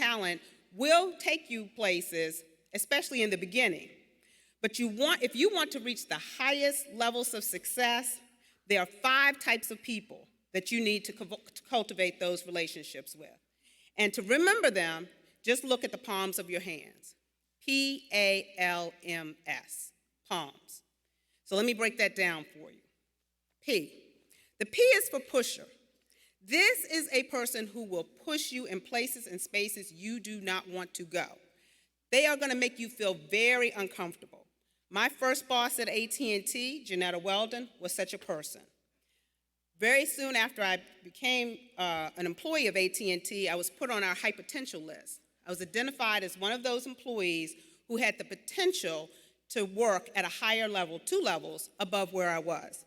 talent will take you places, especially in the beginning. But if you want to reach the highest levels of success, there are 5 types of people that you need to cultivate those relationships with. And to remember them, just look at the palms of your hands. P-A-L-M-S, palms. So let me break that down for you. P. The P is for pusher. This is a person who will push you in places and spaces you do not want to go. They are going to make you feel very uncomfortable. My first boss at AT&T, Janetta Weldon, was such a person. Very soon after I became an employee of AT&T, I was put on our high potential list. I was identified as one of those employees who had the potential to work at a higher level, 2 levels above where I was.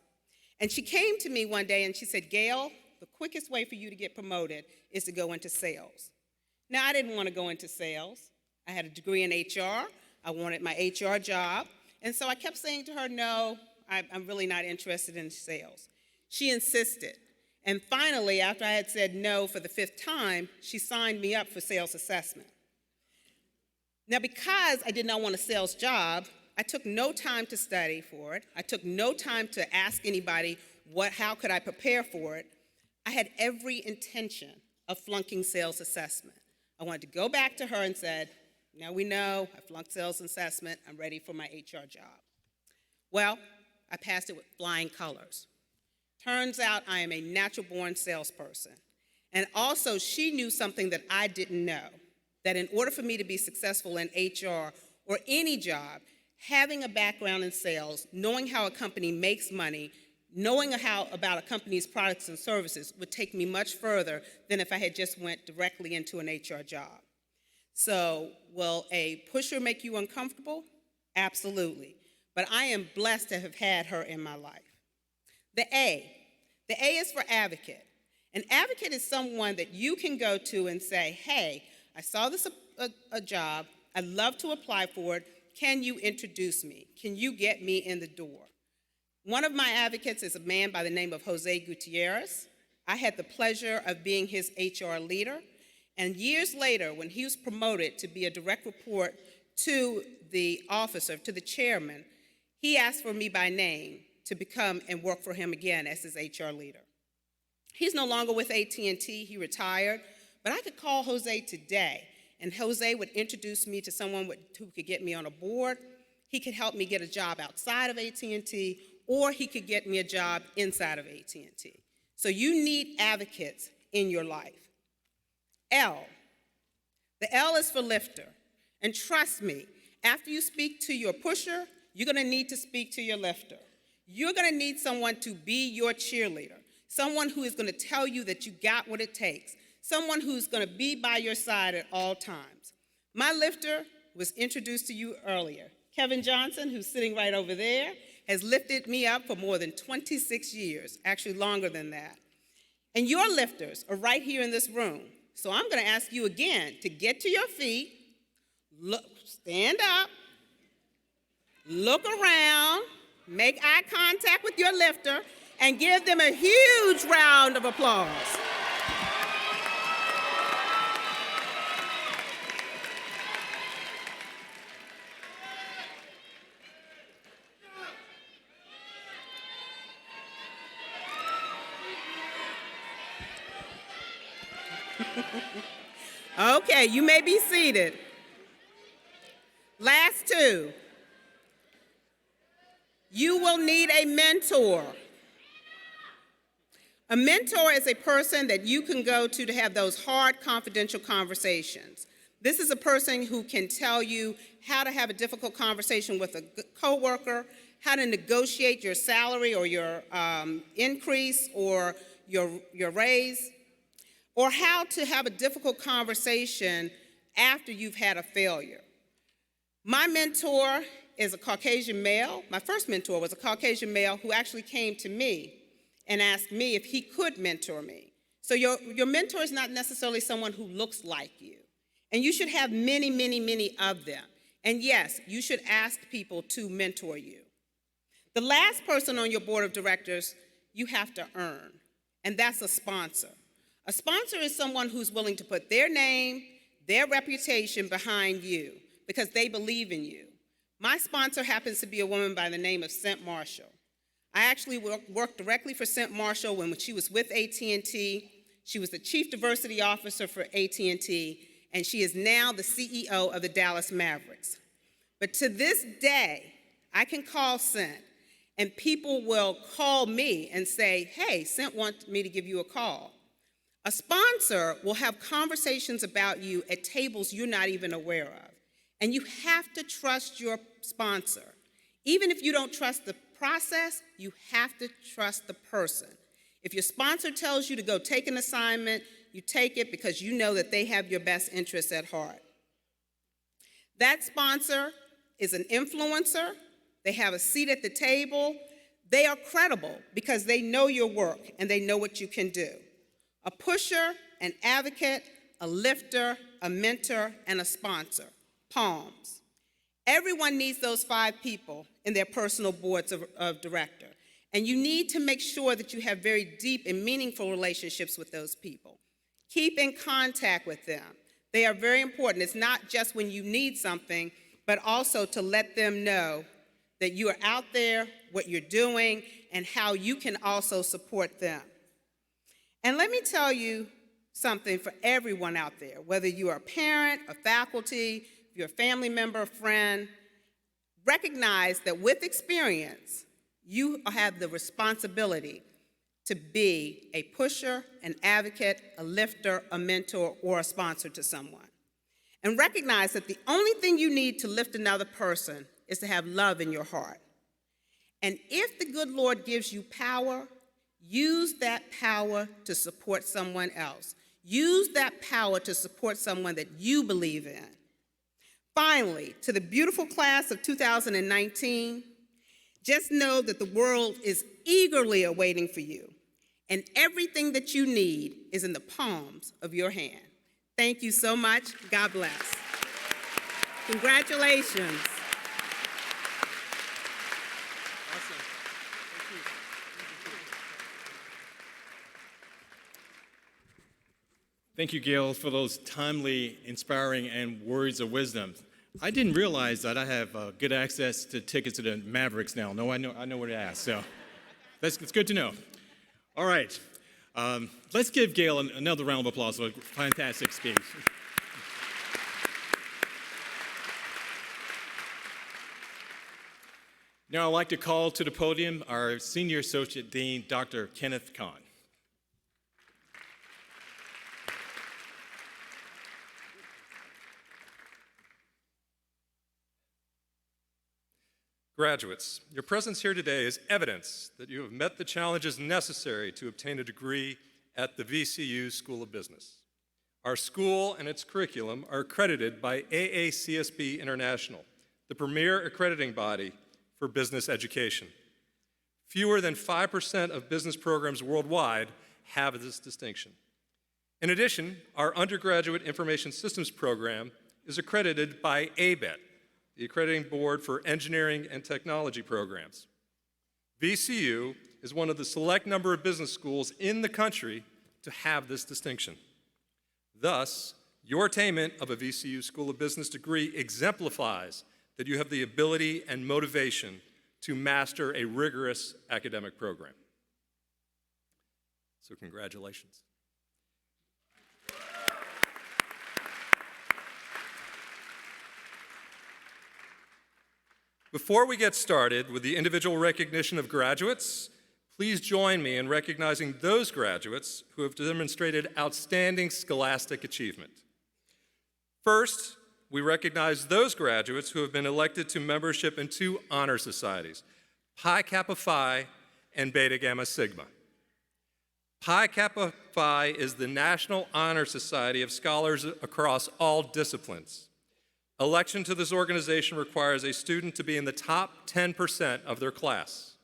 And she came to me one day and she said, "Gail, the quickest way for you to get promoted is to go into sales." Now, I didn't want to go into sales. I had a degree in HR. I wanted my HR job. And so I kept saying to her, "No, I'm really not interested in sales." She insisted. And finally, after I had said no for the 5th time, she signed me up for sales assessment. Now, because I did not want a sales job, I took no time to study for it. I took no time to ask anybody how could I prepare for it. I had every intention of flunking sales assessment. I wanted to go back to her and said, "Now we know I flunked sales assessment. I'm ready for my HR job." Well, I passed it with flying colors. Turns out I am a natural-born salesperson. And also, she knew something that I didn't know, that in order for me to be successful in HR or any job, having a background in sales, knowing how a company makes money, knowing about a company's products and services would take me much further than if I had just went directly into an HR job. So, will a pusher make you uncomfortable? Absolutely. But I am blessed to have had her in my life. The A is for advocate. An advocate is someone that you can go to and say, "Hey, I saw this a job. I'd love to apply for it. Can you introduce me? Can you get me in the door?" One of my advocates is a man by the name of Jose Gutierrez. I had the pleasure of being his HR leader. And years later, when he was promoted to be a direct report to the officer, to the chairman, he asked for me by name to become and work for him again as his HR leader. He's no longer with AT&T, he retired, but I could call Jose today, and Jose would introduce me to someone who could get me on a board. He could help me get a job outside of AT&T, or he could get me a job inside of AT&T. So you need advocates in your life. L. The L is for lifter. And trust me, after you speak to your pusher, you're going to need to speak to your lifter. You're going to need someone to be your cheerleader, someone who is going to tell you that you got what it takes, someone who's going to be by your side at all times. My lifter was introduced to you earlier. Kevin Johnson, who's sitting right over there, has lifted me up for more than 26 years, actually longer than that. And your lifters are right here in this room. So I'm going to ask you again to get to your feet, stand up, look around, make eye contact with your lifter, and give them a huge round of applause. Okay, you may be seated. Last 2. You will need a mentor. A mentor is a person that you can go to have those hard, confidential conversations. This is a person who can tell you how to have a difficult conversation with a coworker, how to negotiate your salary or your increase or your raise, or how to have a difficult conversation after you've had a failure. My mentor is a Caucasian male. My first mentor was a Caucasian male who actually came to me and asked me if he could mentor me. So your mentor is not necessarily someone who looks like you. And you should have many, many, many of them. And yes, you should ask people to mentor you. The last person on your board of directors you have to earn, and that's a sponsor. A sponsor is someone who's willing to put their name, their reputation behind you because they believe in you. My sponsor happens to be a woman by the name of Cent Marshall. I actually worked directly for Cent Marshall when she was with AT&T. She was the Chief Diversity Officer for AT&T, and she is now the CEO of the Dallas Mavericks. But to this day, I can call Cent, and people will call me and say, hey, Cent wants me to give you a call. A sponsor will have conversations about you at tables you're not even aware of. And you have to trust your sponsor. Even if you don't trust the process, you have to trust the person. If your sponsor tells you to go take an assignment, you take it because you know that they have your best interests at heart. That sponsor is an influencer. They have a seat at the table. They are credible because they know your work and they know what you can do. A pusher, an advocate, a lifter, a mentor, and a sponsor. Palms. Everyone needs those 5 people in their personal boards of director. And you need to make sure that you have very deep and meaningful relationships with those people. Keep in contact with them. They are very important. It's not just when you need something, but also to let them know that you are out there, what you're doing, and how you can also support them. And let me tell you something for everyone out there, whether you are a parent, a faculty, if you're a family member, a friend, recognize that with experience, you have the responsibility to be a pusher, an advocate, a lifter, a mentor, or a sponsor to someone. And recognize that the only thing you need to lift another person is to have love in your heart. And if the good Lord gives you power, use that power to support someone else. Use that power to support someone that you believe in. Finally, to the beautiful class of 2019, just know that the world is eagerly awaiting for you, and everything that you need is in the palms of your hand. Thank you so much. God bless. Congratulations. Thank you, Gail, for those timely, inspiring, and words of wisdom. I didn't realize that I have good access to tickets to the Mavericks now. No, I know where to ask, so it's good to know. All right, let's give Gail another round of applause for a fantastic speech. Now I'd like to call to the podium our Senior Associate Dean, Dr. Kenneth Kahn. Graduates, your presence here today is evidence that you have met the challenges necessary to obtain a degree at the VCU School of Business. Our school and its curriculum are accredited by AACSB International, the premier accrediting body for business education. Fewer than 5% of business programs worldwide have this distinction. In addition, our undergraduate information systems program is accredited by ABET, the accrediting board for engineering and technology programs. VCU is one of the select number of business schools in the country to have this distinction. Thus, your attainment of a VCU School of Business degree exemplifies that you have the ability and motivation to master a rigorous academic program. So congratulations. Before we get started with the individual recognition of graduates, please join me in recognizing those graduates who have demonstrated outstanding scholastic achievement. First, we recognize those graduates who have been elected to membership in 2 honor societies, Pi Kappa Phi and Beta Gamma Sigma. Pi Kappa Phi is the National Honor Society of scholars across all disciplines. Election to this organization requires a student to be in the top 10% of their class.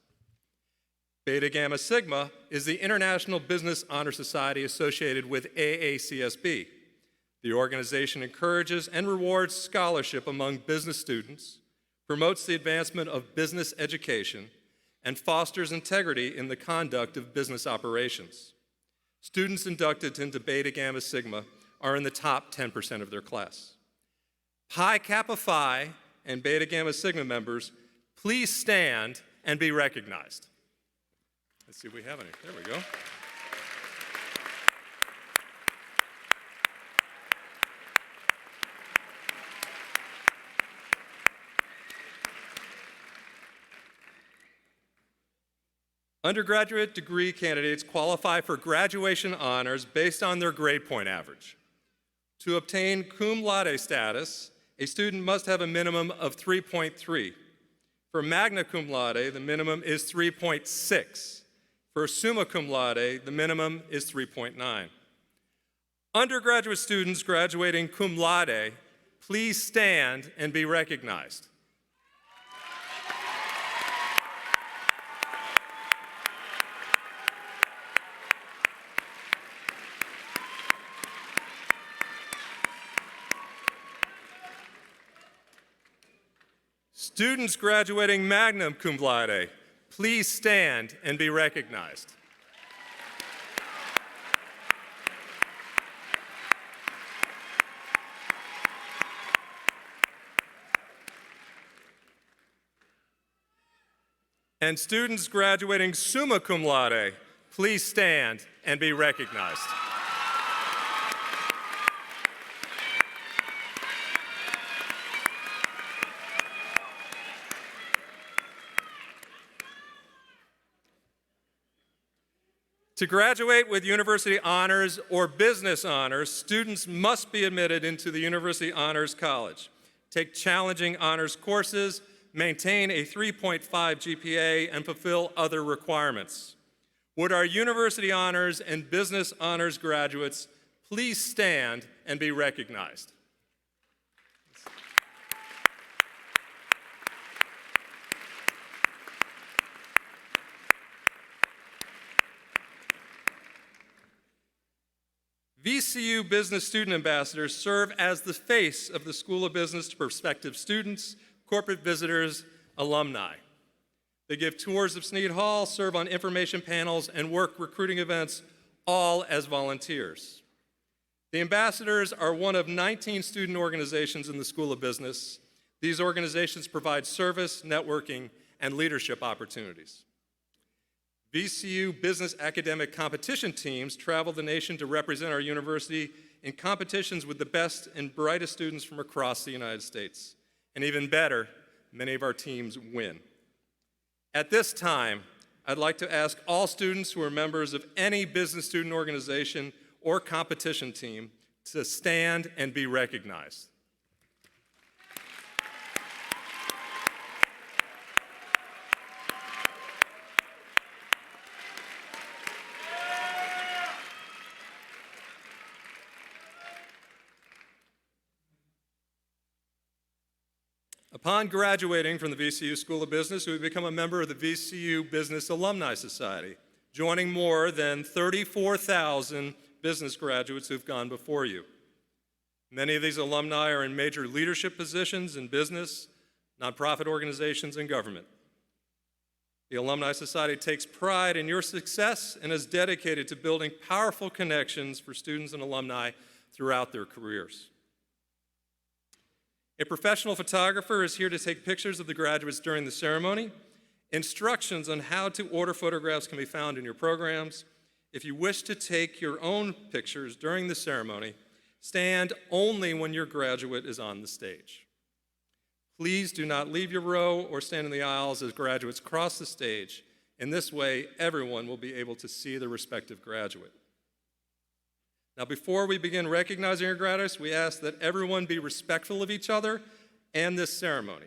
Beta Gamma Sigma is the International Business Honor Society associated with AACSB. The organization encourages and rewards scholarship among business students, promotes the advancement of business education, and fosters integrity in the conduct of business operations. Students inducted into Beta Gamma Sigma are in the top 10% of their class. Pi Kappa Phi and Beta Gamma Sigma members, please stand and be recognized. Let's see if we have any. There we go. Undergraduate degree candidates qualify for graduation honors based on their grade point average. To obtain cum laude status, a student must have a minimum of 3.3. For magna cum laude, the minimum is 3.6. For summa cum laude, the minimum is 3.9. Undergraduate students graduating cum laude, please stand and be recognized. Students graduating magna cum laude, please stand and be recognized. And students graduating summa cum laude, please stand and be recognized. To graduate with university honors or business honors, students must be admitted into the University Honors College, take challenging honors courses, maintain a 3.5 GPA, and fulfill other requirements. Would our university honors and business honors graduates please stand and be recognized? VCU Business Student Ambassadors serve as the face of the School of Business to prospective students, corporate visitors, alumni. They give tours of Sneed Hall, serve on information panels, and work recruiting events, all as volunteers. The ambassadors are one of 19 student organizations in the School of Business. These organizations provide service, networking, and leadership opportunities. VCU business academic competition teams travel the nation to represent our university in competitions with the best and brightest students from across the United States. And even better, many of our teams win. At this time, I'd like to ask all students who are members of any business student organization or competition team to stand and be recognized. Upon graduating from the VCU School of Business, we become a member of the VCU Business Alumni Society, joining more than 34,000 business graduates who've gone before you. Many of these alumni are in major leadership positions in business, nonprofit organizations, and government. The Alumni Society takes pride in your success and is dedicated to building powerful connections for students and alumni throughout their careers. A professional photographer is here to take pictures of the graduates during the ceremony. Instructions on how to order photographs can be found in your programs. If you wish to take your own pictures during the ceremony, stand only when your graduate is on the stage. Please do not leave your row or stand in the aisles as graduates cross the stage. In this way, everyone will be able to see the respective graduate. Now, before we begin recognizing our graduates, we ask that everyone be respectful of each other and this ceremony.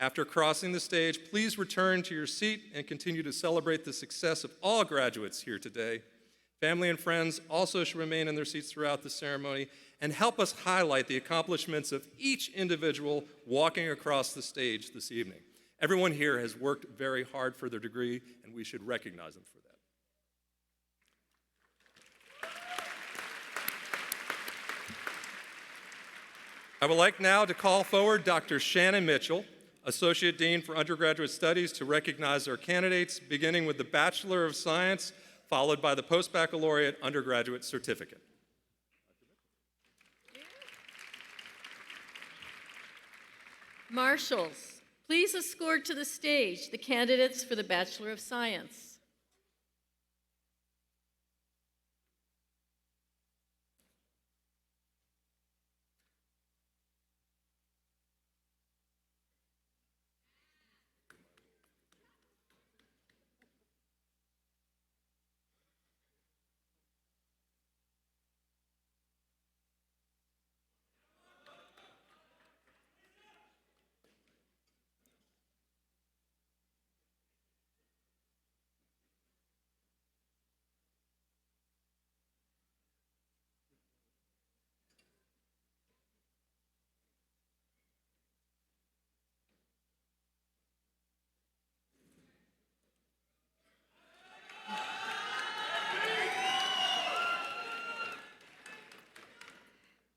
After crossing the stage, please return to your seat and continue to celebrate the success of all graduates here today. Family and friends also should remain in their seats throughout the ceremony and help us highlight the accomplishments of each individual walking across the stage this evening. Everyone here has worked very hard for their degree, and we should recognize them for that. I would like now to call forward Dr. Shannon Mitchell, Associate Dean for Undergraduate Studies, to recognize our candidates, beginning with the Bachelor of Science, followed by the Post-baccalaureate undergraduate certificate. Marshals, please escort to the stage the candidates for the Bachelor of Science.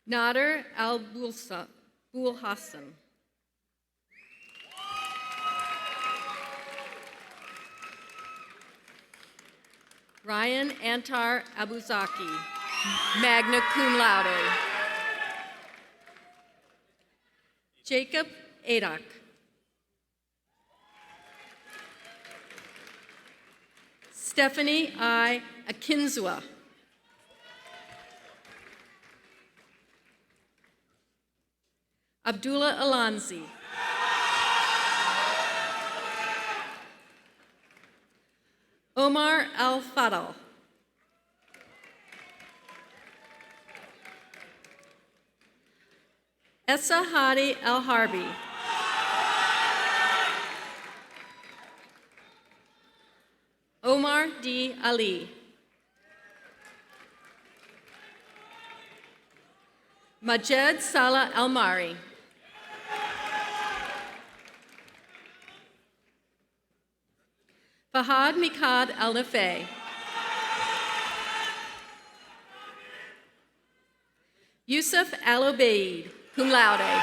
Nader Al-Bulhassan. Ryan Antar Abuzaki, magna cum laude. Jacob Adak. Stephanie I. Akinzua. Abdullah Alanzi. Omar Al-Fadal. Essa Hadi Al-Harbi. Omar D. Ali. Majed Salah Al-Mari. Fahad Mikad Al-Nafeh. Yusuf Al-Obeid, cum laude.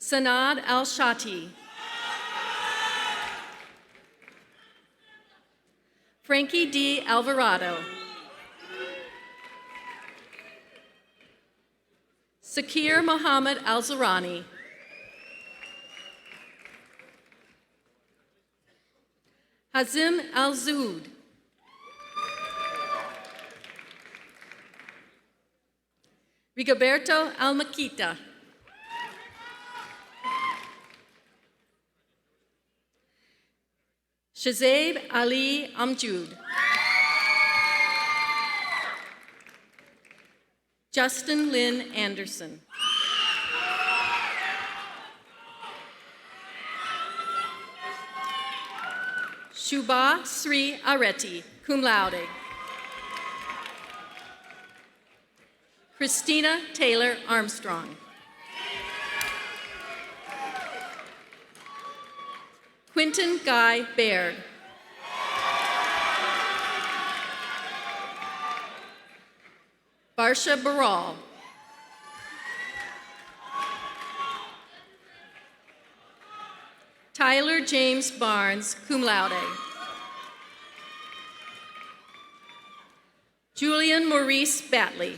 Sanad Al-Shati. Frankie D. Alvarado. Sakir Mohammed Al-Zarani. Hazim Al-Zoud. Rigoberto Al-Makita. Shazaib Ali Amjud. Justin Lynn Anderson. Shubha Sri Areti, cum laude. Christina Taylor Armstrong. Quentin Guy Baird. Barsha Baral. Tyler James Barnes, cum laude. Julian Maurice Batley.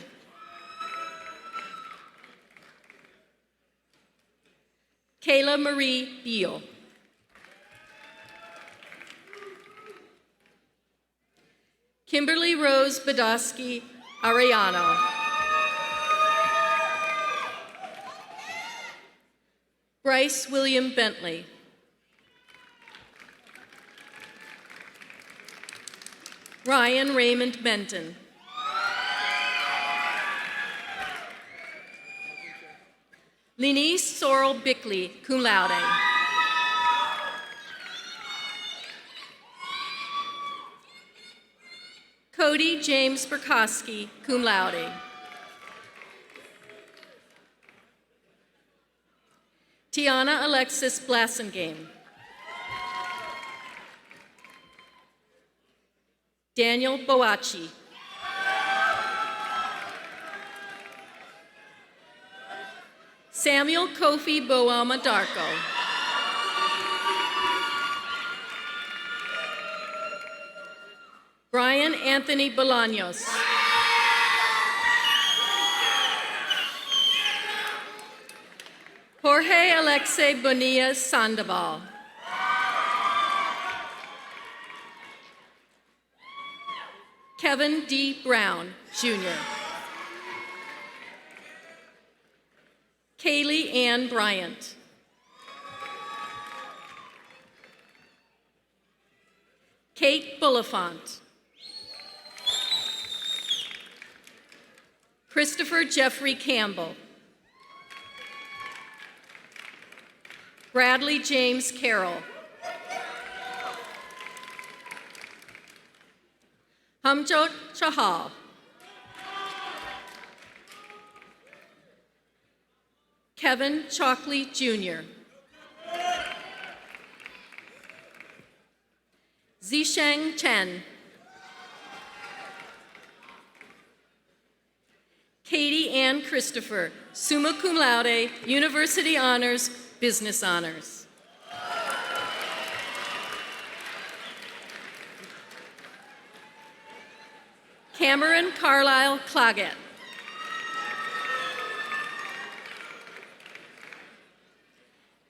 Kayla Marie Beal. Kimberly Rose Badowski Arellano. Bryce William Bentley. Ryan Raymond Benton. Lenice Sorrel Bickley, cum laude. Cody James Burkowski, cum laude. Tiana Alexis Blassengame. Daniel Boachi. Samuel Kofi Boama Darko. Brian Anthony Bolaños. Jorge Alexei Bonilla Sandoval. Kevin D. Brown, Jr. Kaylee Ann Bryant. Kate Bulifant. Christopher Jeffrey Campbell. Bradley James Carroll. Hamjot Chahal. Kevin Chalkley, Jr. Zisheng Chen. Katie Ann Christopher, summa cum laude, University Honors, Business Honors. Cameron Carlisle Claggett.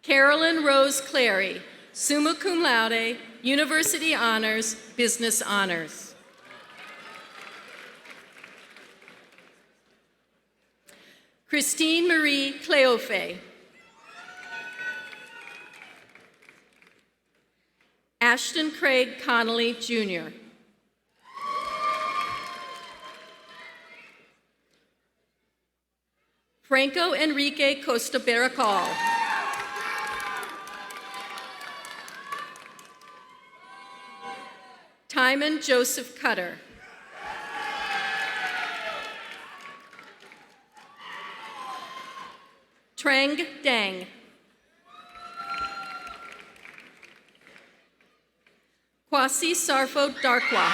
Carolyn Rose Clary, summa cum laude, University Honors, Business Honors. Christine Marie Cleofe. Ashton Craig Connolly, Jr. Franco Enrique Costa Baracal. Timon Joseph Cutter. Trang Dang. Kwasi Sarfo Darkwa.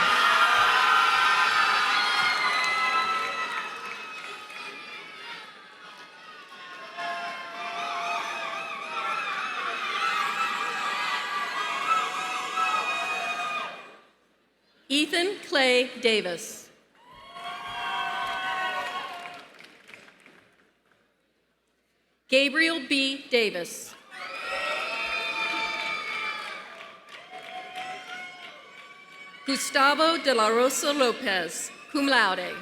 Ethan Clay Davis. Gabriel B. Davis. Gustavo de la Rosa Lopez, cum laude.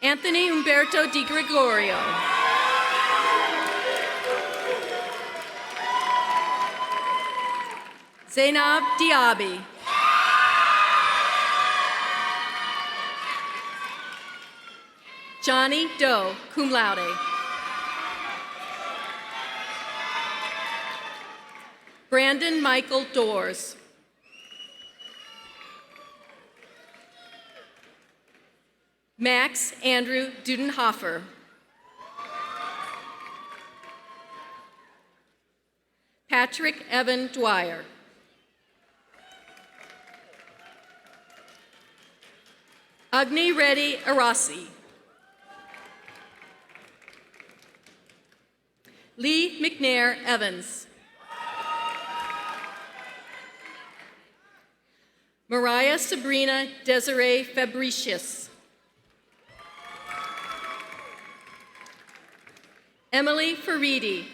Anthony Humberto Di Gregorio. Zainab Diaby. Johnny Doe, cum laude. Brandon Michael Doors. Max Andrew Dudenhofer. Patrick Evan Dwyer. Agni Reddy Arasi. Lee McNair Evans. Mariah Sabrina Desiree Fabricius. Emily Faridi.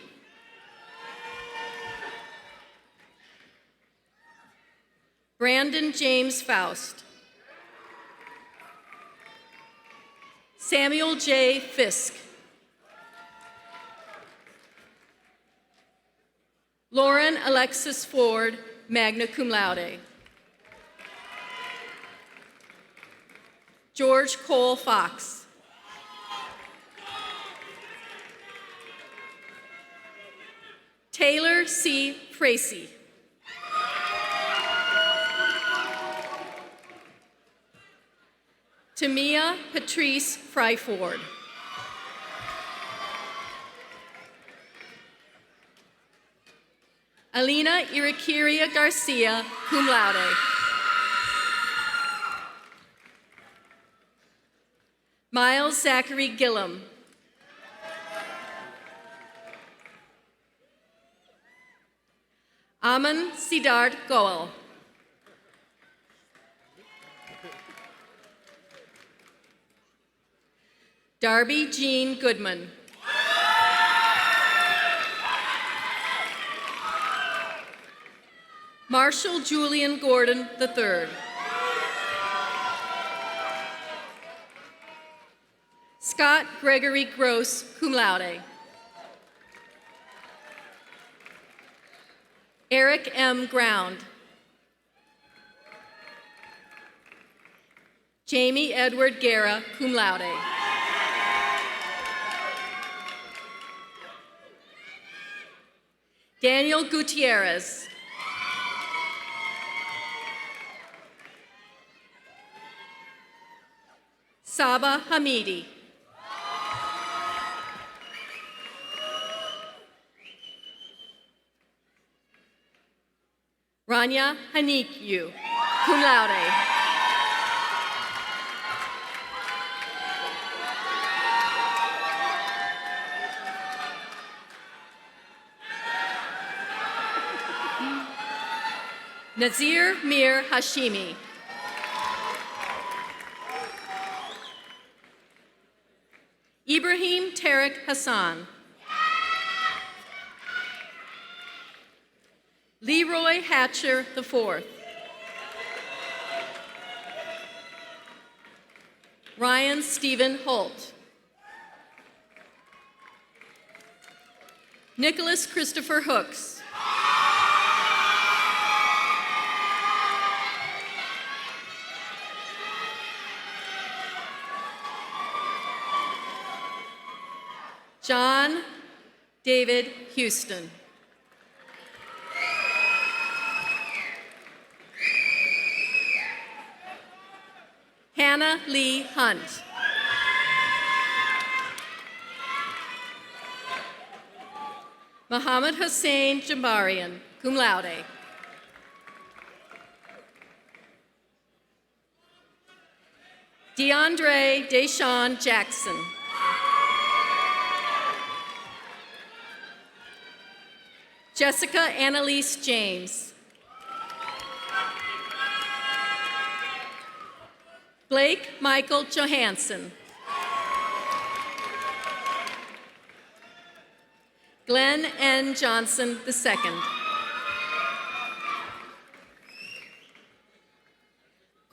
Brandon James Faust. Samuel J. Fisk. Lauren Alexis Ford, magna cum laude. George Cole Fox. Taylor C. Tracy. Tamia Patrice Fryford. Alina Irikiria Garcia, cum laude. Miles Zachary Gillum. Aman Siddharth Goel. Darby Jean Goodman. Marshall Julian Gordon III. Scott Gregory Gross, cum laude. Eric M. Ground. Jamie Edward Guerra, cum laude. Daniel Gutierrez. Saba Hamidi. Rania Hanikyu, cum laude. Nazir Mir Hashimi. Ibrahim Tarek Hassan. Leroy Hatcher IV. Ryan Stephen Holt. Nicholas Christopher Hooks. John David Houston. Hannah Lee Hunt. Muhammad Hussein Jambarian, cum laude. DeAndre Deshawn Jackson. Jessica Annalise James. Blake Michael Johansson. Glenn N. Johnson II.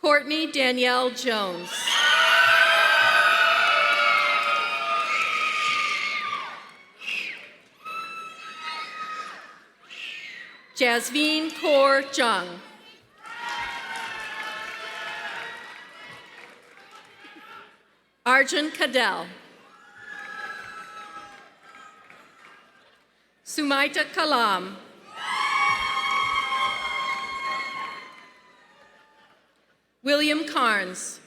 Courtney Danielle Jones. Jasmine Kaur Jung. Arjun Kadel. Sumaita Kalam. William Carnes.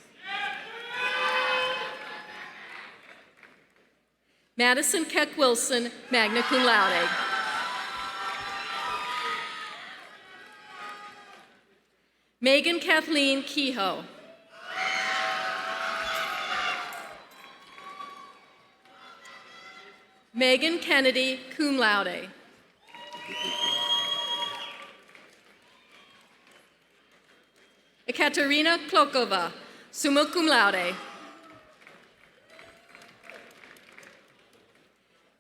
Madison Keck Wilson, magna cum laude. Megan Kathleen Kehoe. Megan Kennedy, cum laude. Ekaterina Klokova, summa cum laude.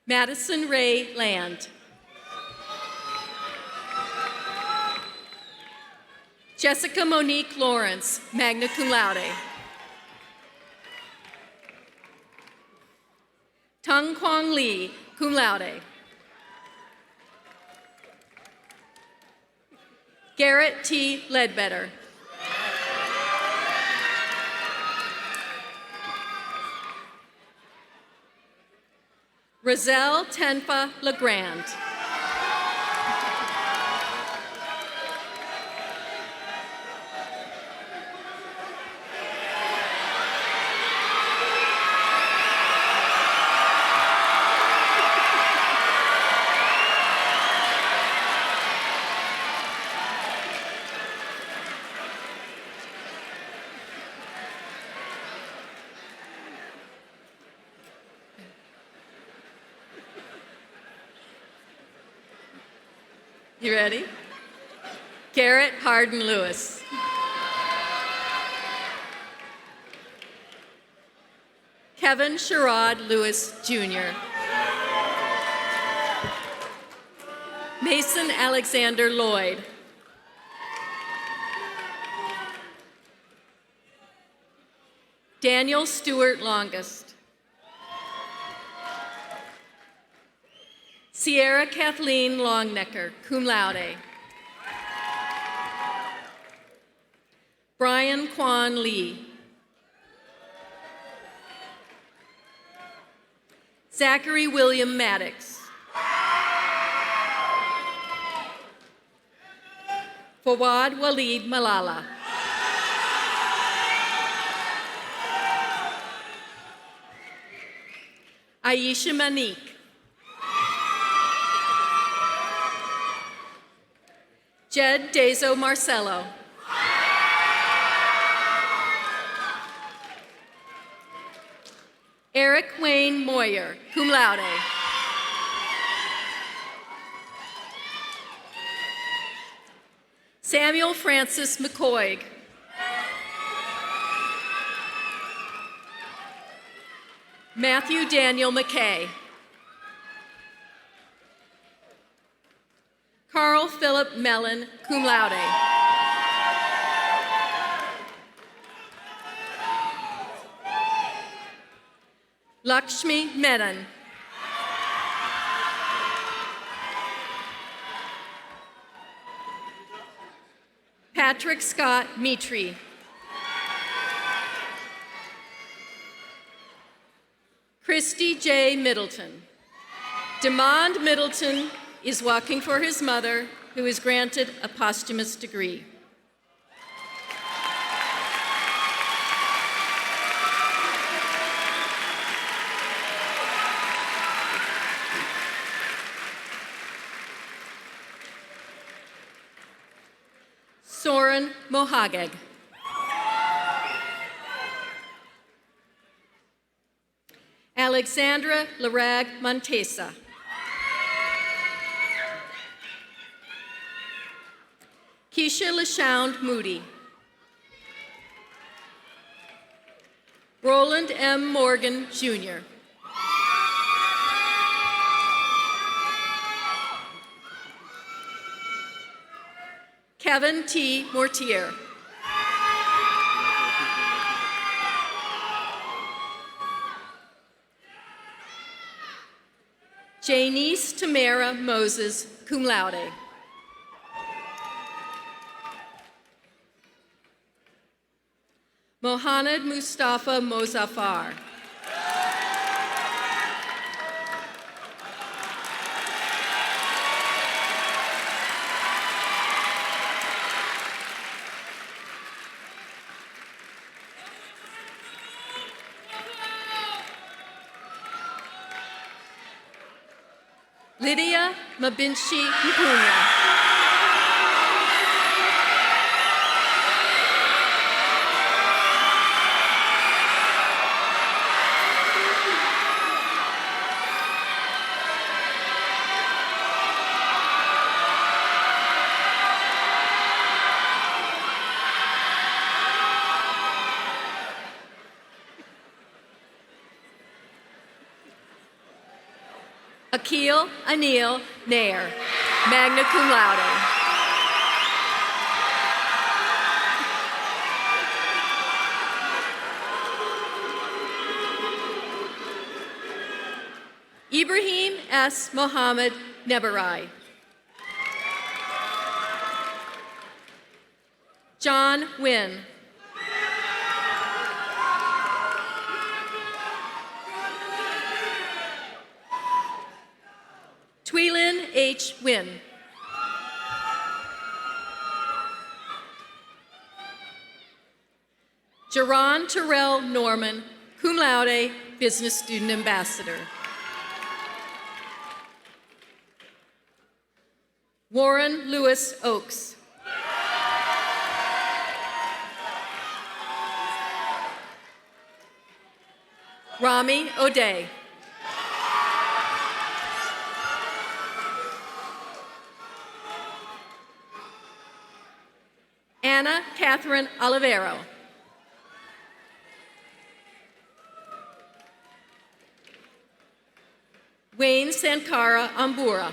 Madison Ray Land. Jessica Monique Lawrence, magna cum laude. Tung Kwang Lee, cum laude. Garrett T. Ledbetter. Roselle Tenfa Legrand. You ready? Garrett Harden Lewis. Kevin Sherrod Lewis, Jr. Mason Alexander Lloyd. Daniel Stewart Longest. Sierra Kathleen Longnecker, cum laude. Brian Quan Lee. Zachary William Maddox. Fawad Walid Malala. Aisha Manik. Jed Dezo Marcelo. Eric Wayne Moyer, cum laude. Samuel Francis McCoy. Matthew Daniel McKay. Carl Philip Mellon, cum laude. Lakshmi Menon. Patrick Scott Mitri. Christy J. Middleton. Demond Middleton is walking for his mother, who is granted a posthumous degree. Soren Mohageg. Alexandra Larag Montesa. Keisha LaShound Moody. Roland M. Morgan, Jr. Kevin T. Mortier. Janice Tamara Moses, cum laude. Mohamed Mustafa Mozaffar. Lydia Mabinshi Mpunya. Akil Anil Nair, magna cum laude. Ibrahim S. Mohammed Nebarai. John Wynn. Tweelin H. Wynn. Jaron Terrell Norman, cum laude, Business Student Ambassador. Warren Lewis Oakes. Rami O'Day. Anna Catherine Olivero. Wayne Sankara Ambura.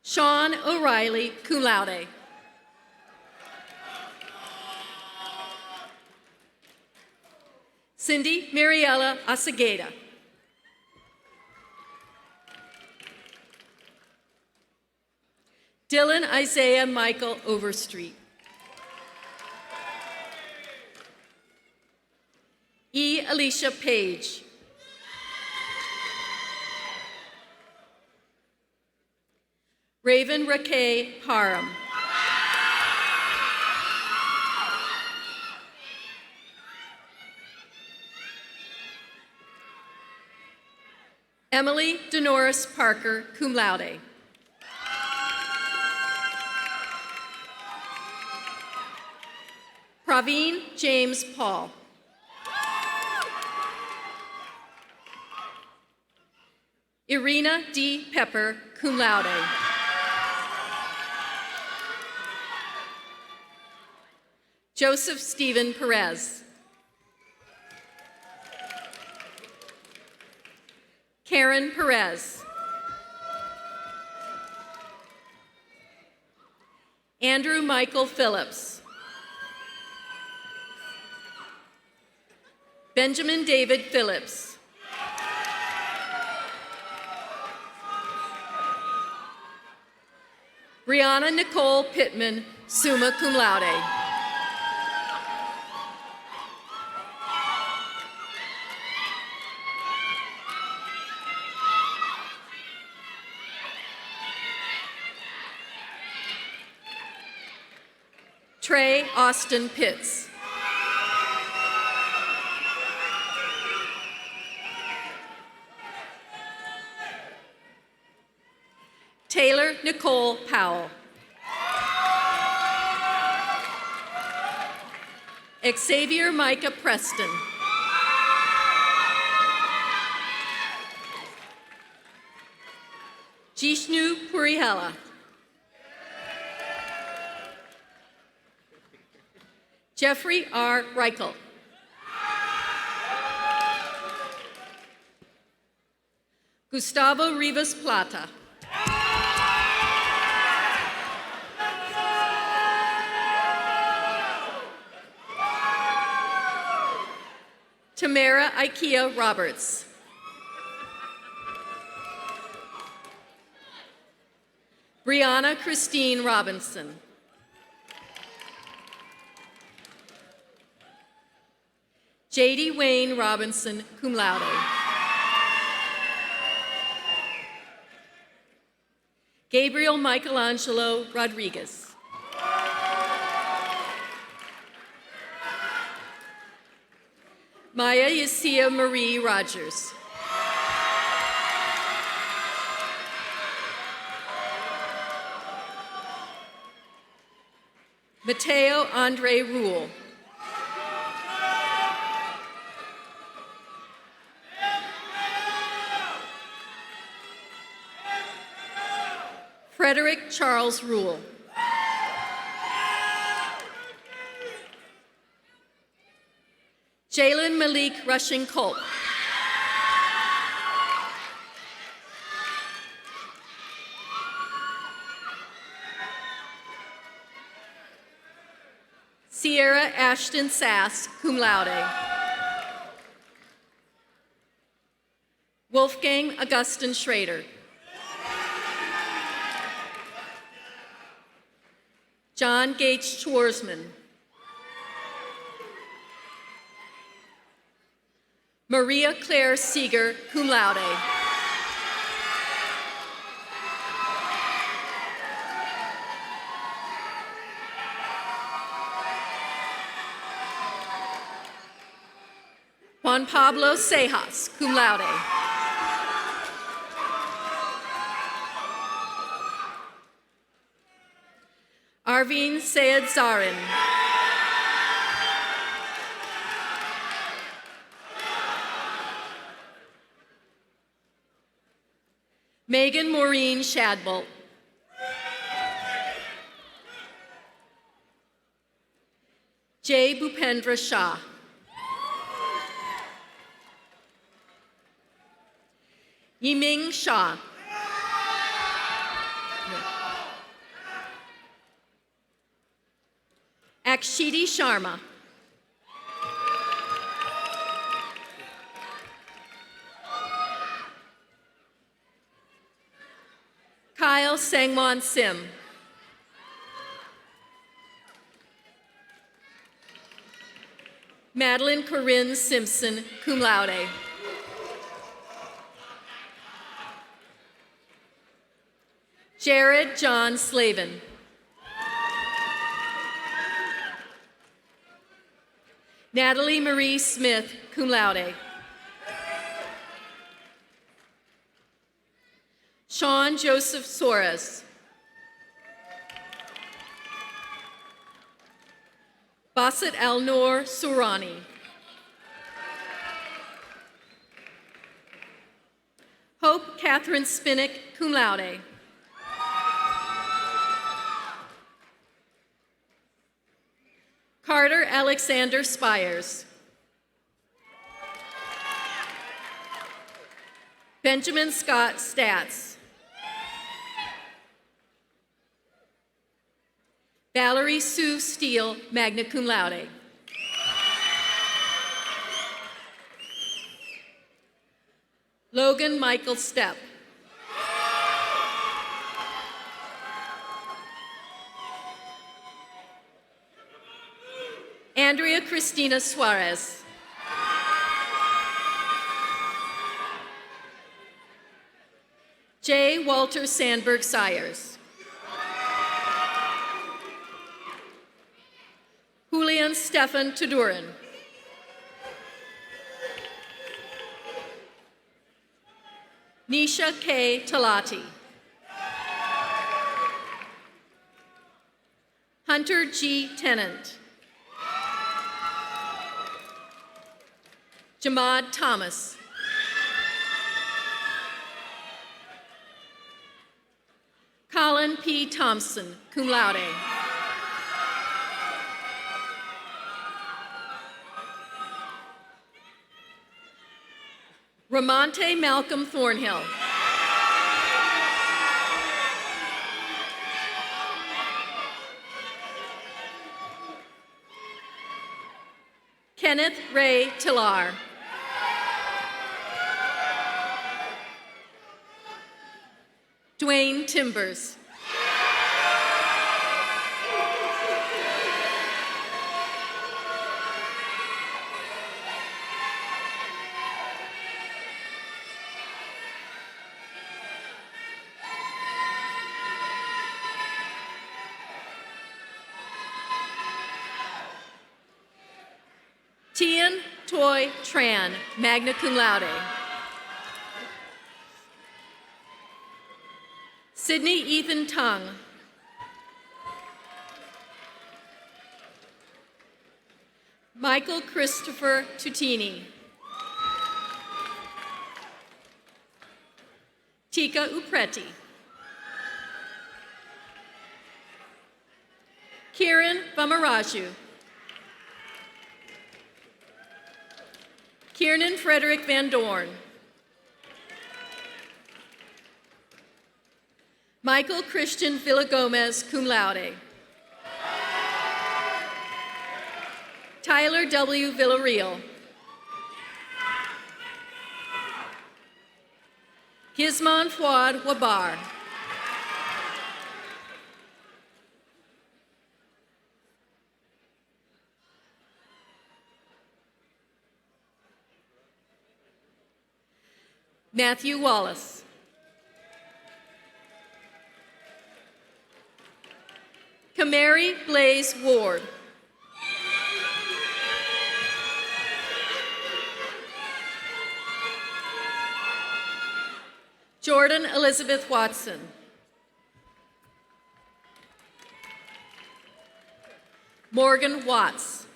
Sean O'Reilly, cum laude. Cindy Mariella Asageda. Dylan Isaiah Michael Overstreet. E. Alicia Page. Raven Rakay Parham. Emily Denoris Parker, cum laude. Praveen James Paul. Irina D. Pepper, cum laude. Joseph Stephen Perez. Karen Perez. Andrew Michael Phillips. Benjamin David Phillips. Brianna Nicole Pittman, summa cum laude. Trey Austin Pitts. Taylor Nicole Powell. Xavier Micah Preston. Jishnu Purihela. Jeffrey R. Reichel. Gustavo Rivas Plata. Tamara Ikea Roberts. Brianna Christine Robinson. J.D. Wayne Robinson, cum laude. Gabriel Michelangelo Rodriguez. Maya Yasia Marie Rogers. Mateo Andre Rule. Frederick Charles Rule. Jalen Malik Rushing Culp. Sierra Ashton Sass, cum laude. Wolfgang Augustin Schrader. John Gates Schwarzman. Maria Claire Seeger, cum laude. Juan Pablo Sejas, cum laude. Arvin Sayed Zarin. Megan Maureen Shadbolt. Jay Bhupendra Shah. Yiming Shah. Akshiti Sharma. Kyle Sangwon Sim. Madeline Corinne Simpson, cum laude. Jared John Slavin. Natalie Marie Smith, cum laude. Sean Joseph Soares. Basit Alnor Surani. Hope Catherine Spinnick, cum laude. Carter Alexander Spires. Benjamin Scott Statz. Valerie Sue Steele, magna cum laude. Logan Michael Stepp. Andrea Cristina Suarez. J. Walter Sandberg Sires. Julian Stefan Tudurin. Nisha K. Talati. Hunter G. Tennant. Jamad Thomas. Colin P. Thompson, cum laude. Ramonte Malcolm Thornhill. Kenneth Ray Tillar. Dwayne Timbers. Tian Toy Tran, magna cum laude. Sydney Ethan Tung. Michael Christopher Tutini. Tika Upreti. Kiran Vamaraju. Kiernan Frederick Van Dorn. Michael Christian Villagomez, cum laude. Tyler W. Villarreal. Gizmon Fuad Wabar. Matthew Wallace. Kamari Blaze Ward. Jordan Elizabeth Watson. Morgan Watts.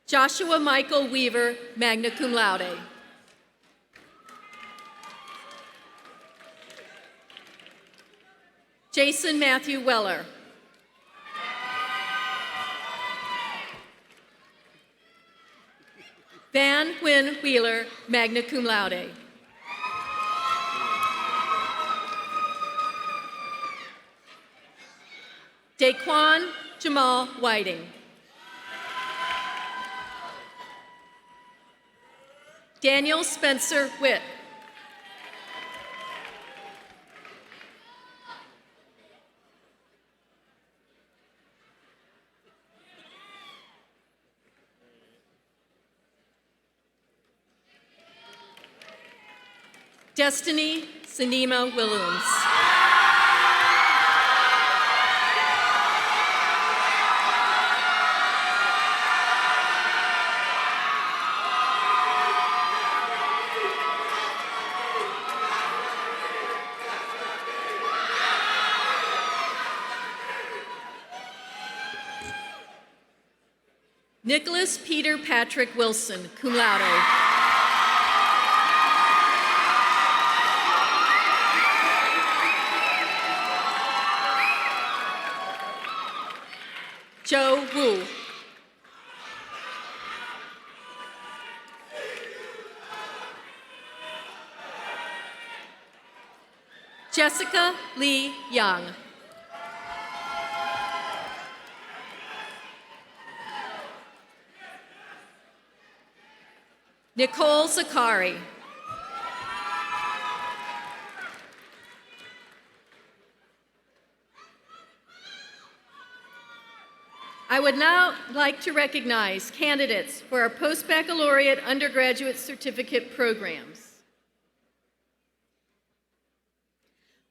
Joshua Michael Weaver, magna cum laude. Jason Matthew Weller. Van Wynn Wheeler, magna cum laude. Daquan Jamal Whiting. Daniel Spencer Witt. Destiny Sinema Williams. Nicholas Peter Patrick Wilson, cum laude. Joe Wu. Jessica Lee Young. Nicole Zakari. I would now like to recognize candidates for our post-baccalaureate undergraduate certificate programs.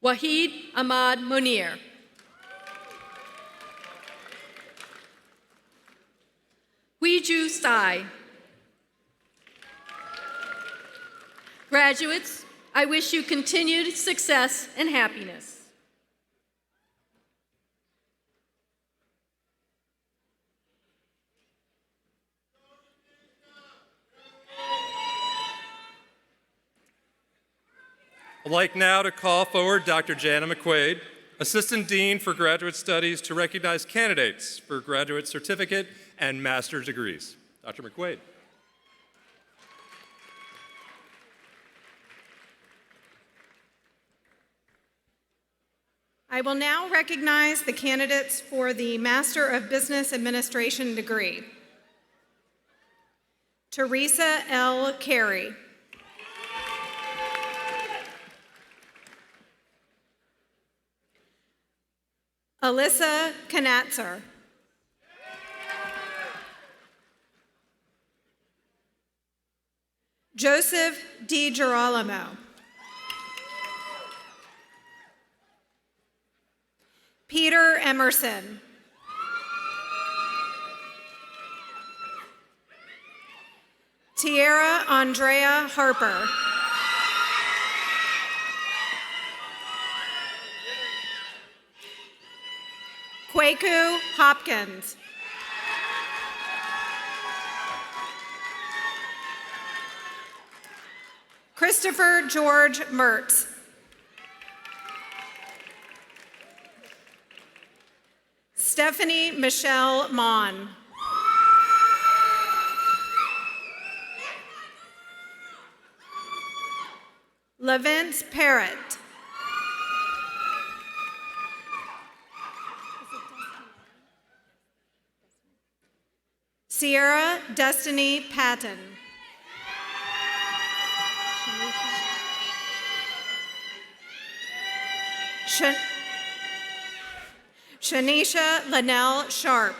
Wahid Ahmad Monir. Huiju Sai. Graduates, I wish you continued success and happiness. I'd like now to call forward Dr. Jana McQuaid, Assistant Dean for Graduate Studies, to recognize candidates for graduate certificate and master's degrees. Dr. McQuaid. I will now recognize the candidates for the Master of Business Administration degree. Teresa L. Carey. Alyssa Knatzer. Joseph D. Girolamo. Peter Emerson. Tierra Andrea Harper. Kwaku Hopkins. Christopher George Mertz. Stephanie Michelle Mon. Levance Parrott. Sierra Destiny Patton. Shanisha Linnell Sharp.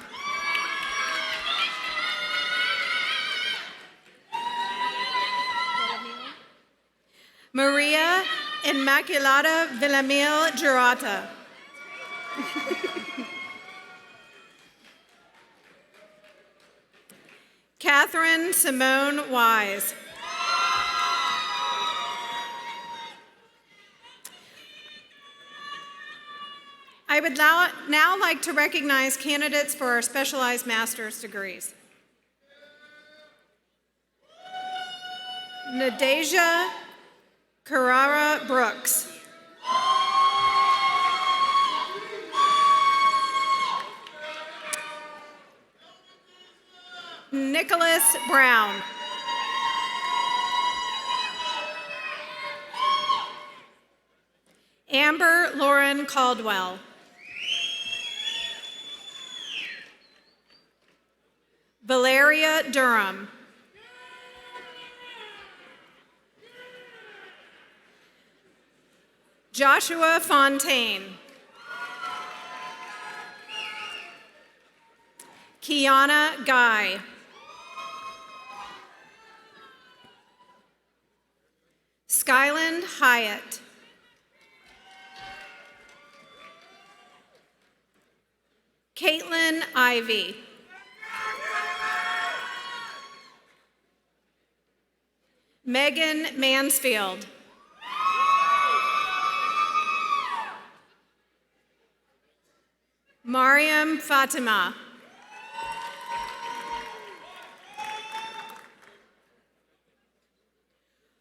Maria Immaculata Villamil Girata. Catherine Simone Wise. I would now like to recognize candidates for our specialized master's degrees. Nadeja Carrara Brooks. Nicholas Brown. Amber Lauren Caldwell. Valeria Durham. Joshua Fontaine. Kiana Guy. Skyland Hyatt. Caitlin Ivy. Megan Mansfield. Mariam Fatima.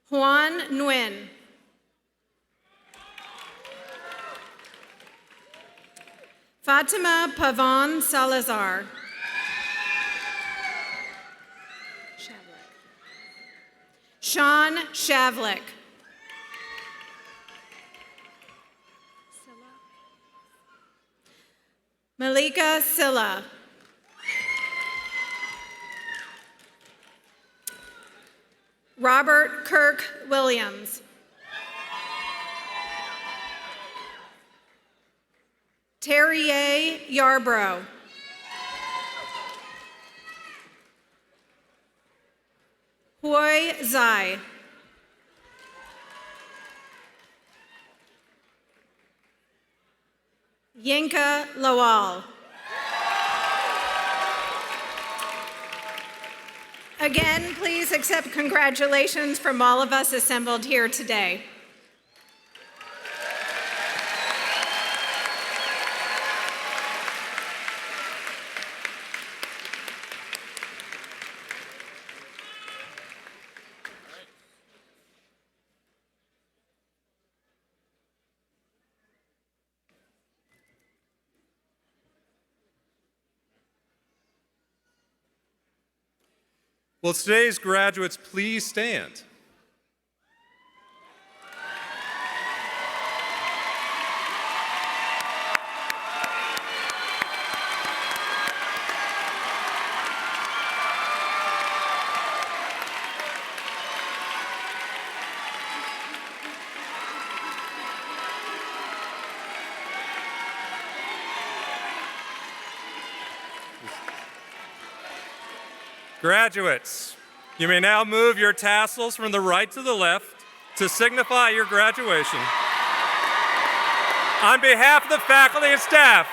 Juan Nguyen. Fatima Pavon Salazar. Sean Shavlik. Malika Silla. Robert Kirk Williams. Terrier Yarbrough. Hoi Zai. Yinka Lawal. Again, please accept congratulations from all of us assembled here today. Will today's graduates please stand? Graduates, you may now move your tassels from the right to the left to signify your graduation. On behalf of the faculty and staff,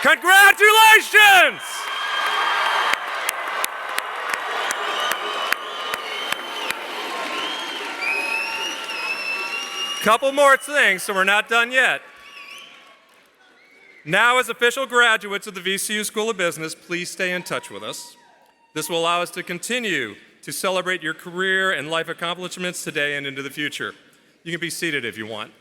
congratulations! Couple more things, so we're not done yet. Now, as official graduates of the VCU School of Business, please stay in touch with us. This will allow us to continue to celebrate your career and life accomplishments today and into the future. You can be seated if you want.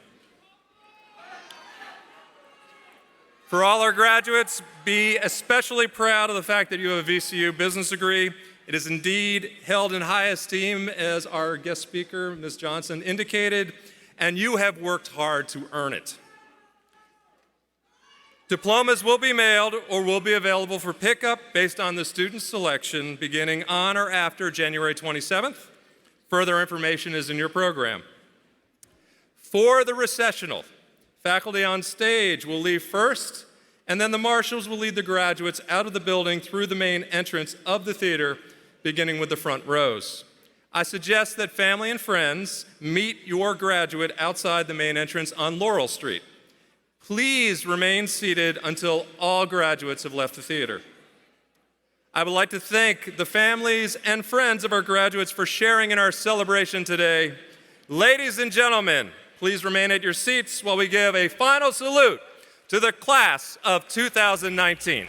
For all our graduates, be especially proud of the fact that you have a VCU business degree. It is indeed held in high esteem, as our guest speaker, Ms. Johnson, indicated, and you have worked hard to earn it. Diplomas will be mailed or will be available for pickup based on the student selection beginning on or after January 27th. Further information is in your program. For the recessional, faculty on stage will leave first, and then the marshals will lead the graduates out of the building through the main entrance of the theater, beginning with the front rows. I suggest that family and friends meet your graduate outside the main entrance on Laurel Street. Please remain seated until all graduates have left the theater. I would like to thank the families and friends of our graduates for sharing in our celebration today. Ladies and gentlemen, please remain at your seats while we give a final salute to the class of 2019.